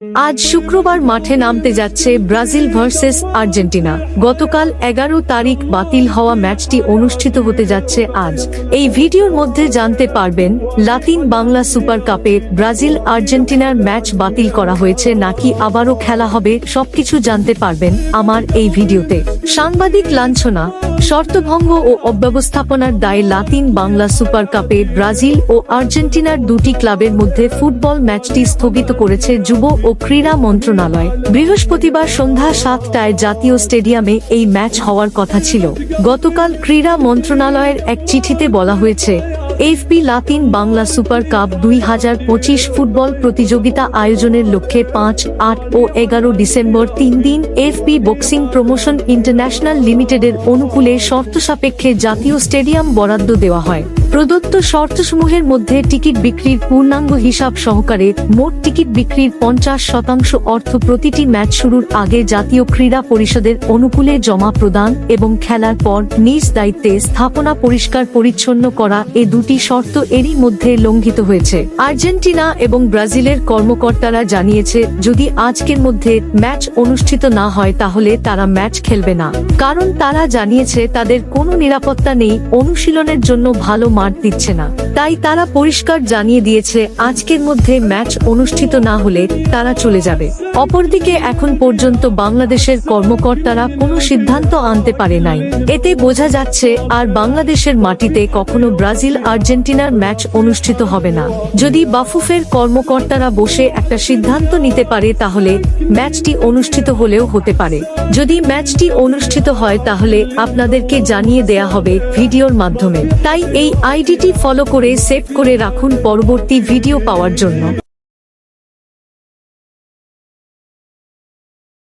আজ শুক্রবার মাঠে নামতে যাচ্ছে ব্রাজিল ভার্সেস আর্জেন্টিনা। গতকাল 11 তারিখ বাতিল হওয়া ম্যাচটি অনুষ্ঠিত হতে যাচ্ছে আজ। এই ভিডিওর মধ্যে জানতে পারবেন লাতিন বাংলা সুপার কাপে ব্রাজিল আর্জেন্টিনার ম্যাচ বাতিল করা হয়েছে নাকি আবারও খেলা হবে, সবকিছু জানতে পারবেন আমার এই ভিডিওতে। সাংবাদিক লাঞ্ছনা, শর্তভঙ্গ ও অব্যবস্থাপনার দায়ে লাতিন বাংলা সুপার কাপে ব্রাজিল ও আর্জেন্টিনার দুটি ক্লাবের মধ্যে ফুটবল ম্যাচটি স্থগিত করেছে যুব ও ক্রীড়া মন্ত্রণালয়। বৃহস্পতিবার সন্ধ্যা 7টায় জাতীয় স্টেডিয়ামে এই ম্যাচ হওয়ার কথা ছিল। গতকাল ক্রীড়া মন্ত্রণালয়ের এক চিঠিতে বলা হয়েছে, FP Latin Bangla super cup 2025 football প্রতিযোগিতা আয়োজনের লক্ষ্যে 5, 8 ও 11 ডিসেম্বর 3 দিন এফপি বক্সিং প্রমোশন ইন্টারন্যাশনাল লিমিটেডের অনুকূলে শর্ত সাপেক্ষে জাতীয় স্টেডিয়াম বরাদ্দ দেওয়া হয়। প্রদত্ত শর্তসমূহের মধ্যে টিকিট বিক্রির পূর্ণাঙ্গ হিসাব সহকারে মোট টিকিট বিক্রির 50% অর্থ প্রতিটি ম্যাচ শুরুর আগে জাতীয় ক্রীড়া পরিষদের অনুকূলে জমা প্রদান এবং খেলার পর নিজ দায়িত্বে স্থাপনা পরিষ্কার পরিচ্ছন্ন করা, এ দুটি শর্ত এরই মধ্যে লঙ্ঘিত হয়েছে। আর্জেন্টিনা এবং ব্রাজিলের কর্মকর্তারা জানিয়েছে, যদি আজকের মধ্যে ম্যাচ অনুষ্ঠিত না হয় তাহলে তারা ম্যাচ খেলবে না, কারণ তারা জানিয়েছে তাদের কোনো নিরাপত্তা নেই, অনুশীলনের জন্য ভালো মাঠ দিচ্ছে না। তাই তারা পরিষ্কার জানিয়ে দিয়েছে আজকের মধ্যে ম্যাচ অনুষ্ঠিত না হলে তারা চলে যাবে। অপরদিকে এখন পর্যন্ত বাংলাদেশের কর্মকর্তারা কোনো সিদ্ধান্ত আনতে পারে নাই। এতে বোঝা যাচ্ছে আর বাংলাদেশের মাটিতে কখনো ব্রাজিল আর্জেন্টিনার ম্যাচ অনুষ্ঠিত হবে না। যদি বাফুফের কর্মকর্তারা বসে একটা সিদ্ধান্ত নিতে পারে তাহলে ম্যাচটি অনুষ্ঠিত হলেও হতে পারে। যদি ম্যাচটি অনুষ্ঠিত হয় তাহলে আপনাদেরকে জানিয়ে দেয়া হবে ভিডিওর মাধ্যমে। তাই এই আইডিটি ফলো করে সেভ করে রাখুন পরবর্তী ভিডিও পাওয়ার জন্য।